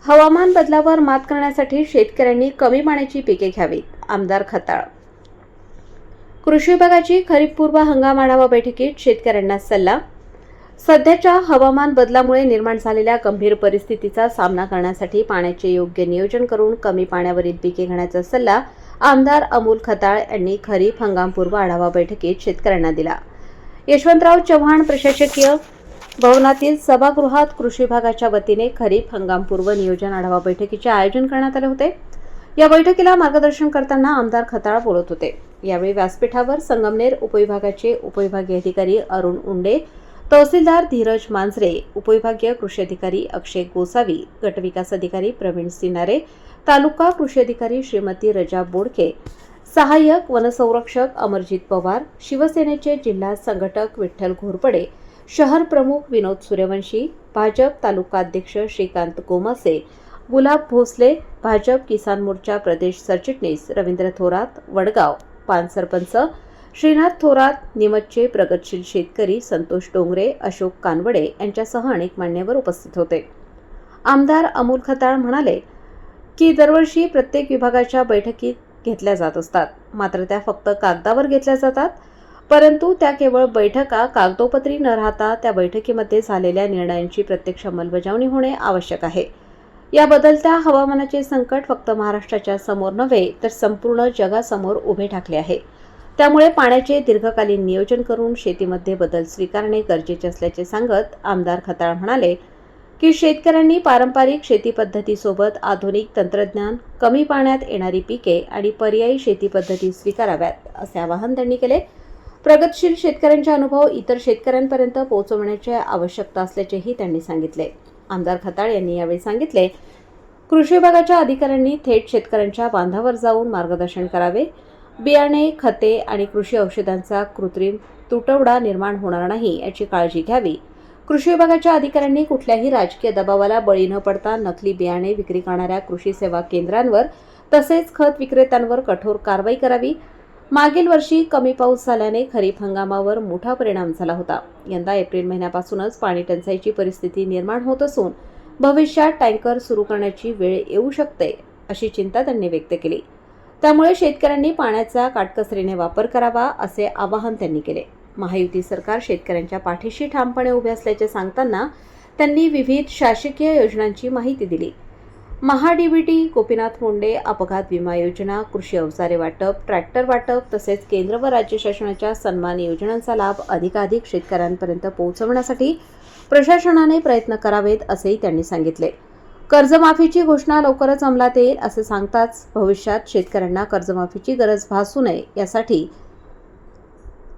हवामान बदलावर मात करण्यासाठी शेतकऱ्यांनी कमी पाण्याची पिके घ्यावीत. आमदार खताळ. कृषी विभागाची खरीप-पूर्व हंगाम आढावा बैठकीत शेतकऱ्यांना सल्ला. सध्याच्या हवामान बदलामुळे निर्माण झालेल्या गंभीर परिस्थितीचा सामना करण्यासाठी पाण्याचे योग्य नियोजन करून कमी पाण्यावरील पिके घेण्याचा सल्ला आमदार अमोल खताळ यांनी खरीप हंगामपूर्व आढावा बैठकीत शेतकऱ्यांना दिला. यशवंतराव चव्हाण प्रशासकीय भवनातील सभागृहात कृषी विभागाच्या वतीने खरीप हंगामपूर्व नियोजन आढावा बैठकीचे आयोजन करण्यात आले होते. या बैठकीला मार्गदर्शन करताना आमदार खताळ बोलत होते. यावेळी व्यासपीठावर संगमनेर उपविभागाचे उपविभागीय अधिकारी अरुण उंडे, तहसीलदार धीरज मांजरे, उपविभागीय कृषी अधिकारी अक्षय गोसावी, गटविकास अधिकारी प्रवीण सिनारे, तालुका कृषी अधिकारी श्रीमती रजा बोडके, सहाय्यक वनसंरक्षक अमरजित पवार, शिवसेनेचे जिल्हा संघटक विठ्ठल घोरपडे, शहर प्रमुख विनोद सूर्यवंशी, भाजप तालुका अध्यक्ष श्रीकांत गोमासे, गुलाब भोसले, भाजप किसान मोर्चा प्रदेश सरचिटणीस रवींद्र थोरात, वडगाव, पान सरपंच श्रीनाथ थोरात, निमतचे प्रगतशील शेतकरी संतोष डोंगरे, अशोक कानवडे यांच्यासह अनेक मान्यवर उपस्थित होते. आमदार अमोल खताळ म्हणाले की दरवर्षी प्रत्येक विभागाच्या बैठकीत घेतल्या जात असतात, मात्र त्या फक्त कागदावर घेतल्या जातात. परंतु त्या केवळ बैठका कागदोपत्री न राहता त्या बैठकीमध्ये झालेल्या निर्णयांची प्रत्यक्ष अंमलबजावणी होणे आवश्यक आहे. या बदलत्या हवामानाचे संकट फक्त महाराष्ट्राच्या समोर नव्हे तर संपूर्ण जगासमोर उभे ठाकले आहे. त्यामुळे पाण्याचे दीर्घकालीन नियोजन करून शेतीमध्ये बदल स्वीकारणे गरजेचे असल्याचे सांगत आमदार खताळ म्हणाले की शेतकऱ्यांनी पारंपरिक शेती पद्धतीसोबत आधुनिक तंत्रज्ञान, कमी पाण्यात येणारी पिके आणि पर्यायी शेती पद्धती स्वीकाराव्यात असे आवाहन त्यांनी केले. प्रगतशील शेतकऱ्यांचे अनुभव इतर शेतकऱ्यांपर्यंत पोहोचवण्याची आवश्यकता असल्याचेही त्यांनी सांगितले. आमदार खताळ यांनी यावेळी सांगितले, कृषी विभागाच्या अधिकाऱ्यांनी थेट शेतकऱ्यांच्या बांधावर जाऊन मार्गदर्शन करावे. बियाणे, खते आणि कृषी औषधांचा कृत्रिम तुटवडा निर्माण होणार नाही याची काळजी घ्यावी. कृषी विभागाच्या अधिकाऱ्यांनी कुठल्याही राजकीय दबावाला बळी न पडता नकली बियाणे विक्री करणाऱ्या कृषी सेवा केंद्रांवर तसेच खत विक्रेत्यांवर कठोर कारवाई करावी. मागील वर्षी कमी पाऊस झाल्याने खरीप हंगामावर मोठा परिणाम झाला होता. यंदा एप्रिल महिन्यापासूनच पाणी टंचाईची परिस्थिती निर्माण होत असून भविष्यात टँकर सुरू करण्याची वेळ येऊ शकते अशी चिंता त्यांनी व्यक्त केली. त्यामुळे शेतकऱ्यांनी पाण्याचा काटकसरीने वापर करावा असे आवाहन त्यांनी केले. महायुती सरकार शेतकऱ्यांच्या पाठीशी ठामपणे उभे असल्याचे सांगताना त्यांनी विविध शासकीय योजनांची माहिती दिली. महाडीबीटी, गोपीनाथ मुंडे अपघात विमा योजना, कृषी अवजारे वाटप, ट्रॅक्टर वाटप तसेच केंद्र व राज्य शासनाच्या सन्मान योजनांचा लाभ अधिकाधिक शेतकऱ्यांपर्यंत पोहोचवण्यासाठी प्रशासनाने प्रयत्न करावेत असेही त्यांनी सांगितले. कर्जमाफीची घोषणा लवकरच अंमलात येईल असे सांगताच भविष्यात शेतकऱ्यांना कर्जमाफीची गरज भासू नये यासाठी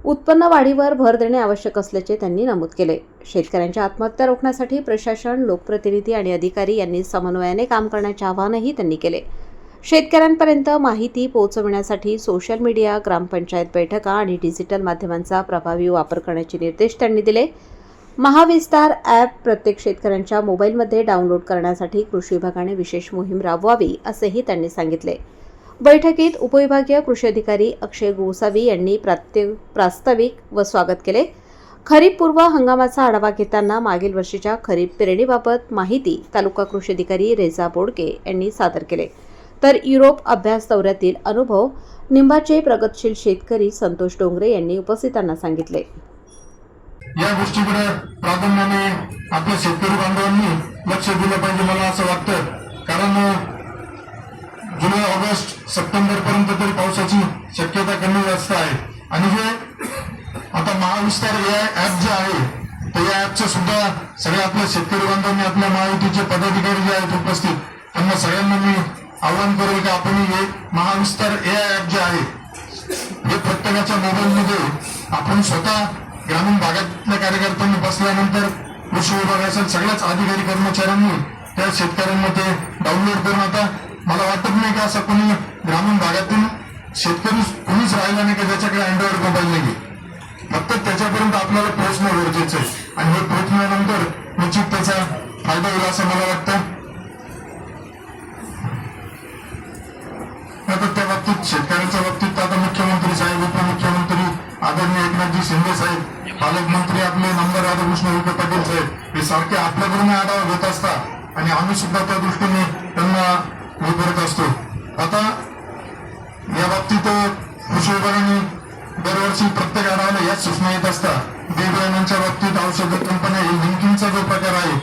उत्पन्न वाढीवर भर देणे आवश्यक असल्याचे त्यांनी नमूद केले. शेतकऱ्यांच्या आत्महत्या रोखण्यासाठी प्रशासन, लोकप्रतिनिधी आणि अधिकारी यांनी समन्वयाने काम करण्याचे आवाहनही त्यांनी केले. शेतकऱ्यांपर्यंत माहिती पोहोचविण्यासाठी सोशल मीडिया, ग्रामपंचायत बैठका आणि डिजिटल माध्यमांचा प्रभावी वापर करण्याचे निर्देश त्यांनी दिले. महाविस्तार ॲप प्रत्येक शेतकऱ्यांच्या मोबाईलमध्ये डाउनलोड करण्यासाठी कृषी विभागाने विशेष मोहीम राबवावी असेही त्यांनी सांगितले. बैठकीत उपविभागीय कृषी अधिकारी अक्षय गोसावी यांनी प्रास्ताविक व स्वागत केले. खरीप पूर्व हंगामाचा आढावा घेताना मागील वर्षीच्या खरीप पेरणीबाबत माहिती तालुका कृषी अधिकारी रेजा बोडके यांनी सादर केले. तर युरोप अभ्यास दौऱ्यातील अनुभव निंबाचे प्रगतशील शेतकरी संतोष डोंगरे यांनी उपस्थितांना सांगितले. या गोष्टीकडे प्राधान्याने आपल्या शेतकरी बांधवांनी लक्ष दिलं पाहिजे मला असं वाटतं. कारण जुलै, ऑगस्ट, सप्टेंबर पर्यंत तरी पावसाची शक्यता कमी जास्त आहे. आणि जे आता महाविस्तार या ऍप जे आहे तर या ऍपचं सुद्धा सगळ्या आपल्या शेतकरी बांधवांनी, आपल्या महायुतीचे पदाधिकारी जे आहेत उपस्थित, त्यांना सगळ्यांना मी आवाहन करेल की आपण हे महाविस्तार या ऍप जे आहे हे प्रत्येकाच्या मोबाईलमध्ये आपण स्वतः ग्रामीण भागातल्या कार्यकर्त्यांनी बसल्यानंतर कृषी विभाग असेल सगळ्याच अधिकारी कर्मचाऱ्यांनी त्या शेतकऱ्यांमध्ये डाउनलोड करून, आता मला वाटत नाही की असं कोणी ग्रामीण भागातून शेतकरी कोणीच राहिला नाही की ज्याच्याकडे अँड्रॉइड मोबाईल नाही. फक्त त्याच्यापर्यंत आपल्याला पोहोचणं गरजेचं आहे आणि हे पोहोचल्यानंतर निश्चित त्याचा फायदा होईल असं मला वाटतं. आता त्या बाबतीत शेतकऱ्यांच्या बाबतीत आता मुख्यमंत्री साहेब, उपमुख्यमंत्री आदरणीय एकनाथजी शिंदे साहेब, पालकमंत्री आपले नंबर राधाकृष्ण विखे पाटील साहेब हे सारखे आपल्याकडून आढावा घेत असतात. आणि आम्ही सुद्धा त्या दृष्टीने त्यांना हे करत असतो. आता या बाबतीत कृषी विभागाने दरवर्षी प्रत्येक आढाव्याला याच सूचना येत असतात. बी बियाणांच्या बाबतीत औषध कंपन्या हे लिंकिंगचा जो प्रकार आहे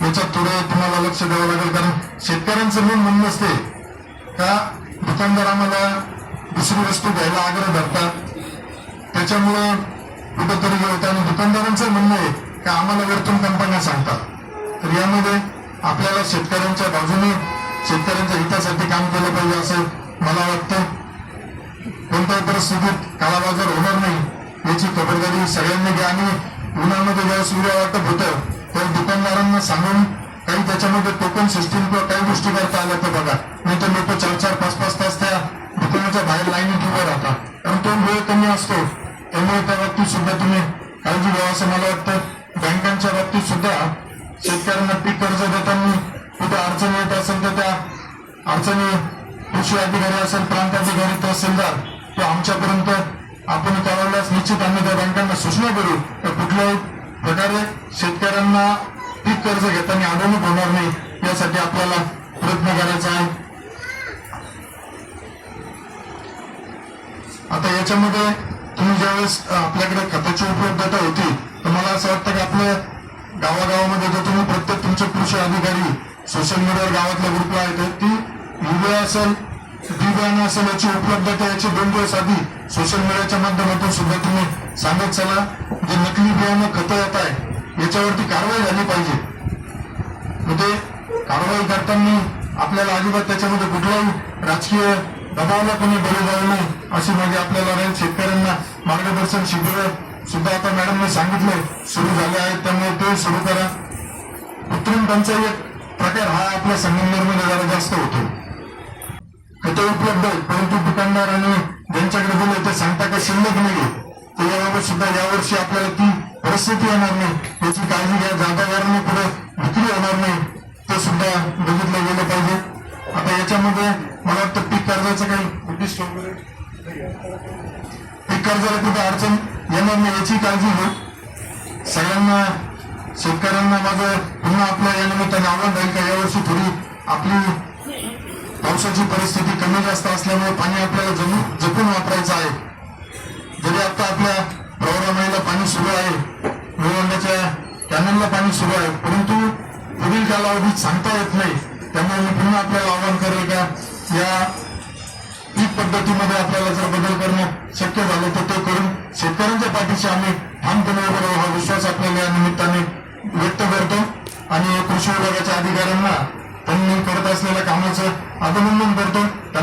याच्यात थोडं तुम्हाला लक्ष द्यावं लागेल, कारण शेतकऱ्यांचं मेन म्हणणं असते का दुकानदार आम्हाला दुसरी वस्तू घ्यायला आग्रह धरतात, त्याच्यामुळं कुठंतरी हे होतं. आणि दुकानदारांचं म्हणणं आहे का आम्हाला वरतून कंपन्या सांगतात. तर यामध्ये आपल्याला शेतकऱ्यांच्या बाजूने शेतकऱ्यांच्या हितासाठी काम केलं पाहिजे असं मला वाटतं. कोणत्याही परिस्थितीत काळाबाजार होणार नाही याची खबरदारी सगळ्यांनी घ्या. आणि उन्हामध्ये जेव्हा सूर्य वाटप होतं तर दुकानदारांना सांगून काही त्याच्यामध्ये टोकन सिस्टीम किंवा काही गोष्टी करता आल्या तर बघा, नाही तर लोक 4-4, 5-5 तास त्या दुकानाच्या बाहेर लाईनीत उभं राहतात, कारण तो वेळ कमी असतो. त्यामुळे त्या बाबतीत सुद्धा तुम्ही काळजी घ्यावा असं मला वाटतं. बँकांच्या बाबतीत सुद्धा शेतकऱ्यांना पीक कर्ज देताना कुठे अडचणी येत असेल तर त्या अडचणी कृषी अधिकारी असेल, प्रांत अधिकारी, तहसीलदार किंवा आमच्यापर्यंत आपण कळवल्यास निश्चित आम्ही त्या बँकांना सूचना करू तर कुठल्याही प्रकारे शेतकऱ्यांना पीक कर्ज घेताना अडवणूक होणार नाही यासाठी आपल्याला प्रयत्न करायचा आहे. आता याच्यामध्ये तुम्ही ज्यावेळेस आपल्याकडे खताची उपलब्धता होती तर मला असं वाटतं की आपल्या गावागावामध्ये जर तुम्ही प्रत्येक तुमचे कृषी अधिकारी सोशल मीडियावर गावातल्या ग्रुपला आहेत ती युरिया असेल, बी बियाणं असेल याची उपलब्धता याची 2 दिवस आधी सोशल मीडियाच्या माध्यमातून सुद्धा तुम्ही सांगत चला. जे नकली बियाणं खतं येत आहे याच्यावरती कारवाई झाली पाहिजे. म्हणजे कारवाई करताना आपल्याला अजिबात त्याच्यामध्ये कुठलाही राजकीय दबावला कोणी बळी जाऊ नये अशी माझी आपल्याला राहील. शेतकऱ्यांना मार्गदर्शन शिबिर सुद्धा आता मॅडमने सांगितलं सुरू झाले आहेत, त्यामुळे ते सुरू करा. कृत्रिम टंचाई एक प्रकार हा आपल्या संगमनेरमध्ये जरा जास्त होतो. खते उपलब्ध आहेत परंतु दुकानदार आणि ज्यांच्याकडे दिले ते सांगता का शिल्लक नाही, तर याबाबत सुद्धा यावर्षी आपल्याला ती परिस्थिती येणार नाही याची काळजी घ्या. जागावारने पुढे विक्री होणार नाही ते सुद्धा बघितलं गेलं पाहिजे. आता याच्यामध्ये मला वाटतं पीक कर्जाचं काही उद्दिष्ट वगैरे पीक कर्जाला कुठे अडचण येणार नाही याची काळजी घेऊ. सगळ्यांना शेतकऱ्यांना माझं पुन्हा आपल्या या निमित्ताने आव्हान राहील का यावर्षी थोडी आपली पावसाची परिस्थिती कमी जास्त असल्यामुळे पाणी आपल्याला जपून वापरायचं आहे. जरी आता आपल्या प्रवरामाईला पाणी सुरू आहे, निवडण्याच्या कॅनलला पाणी सुरू आहे, परंतु पुढील कालावधीत सांगता येत नाही. त्यामुळे मी पुन्हा आपल्याला आवाहन करेल का या पीक पद्धतीमध्ये आपल्याला जर बदल करणं शक्य झालं तर ते करून शेतकऱ्यांच्या पाठीशी आम्ही ठामपणे उभं राहू हा विश्वास आपल्याला या निमित्ताने व्यक्त करतो. आणि कृषी विभागाच्या अधिकाऱ्यांना त्यांनी करत असलेल्या कामाचं अभिनंदन करतो.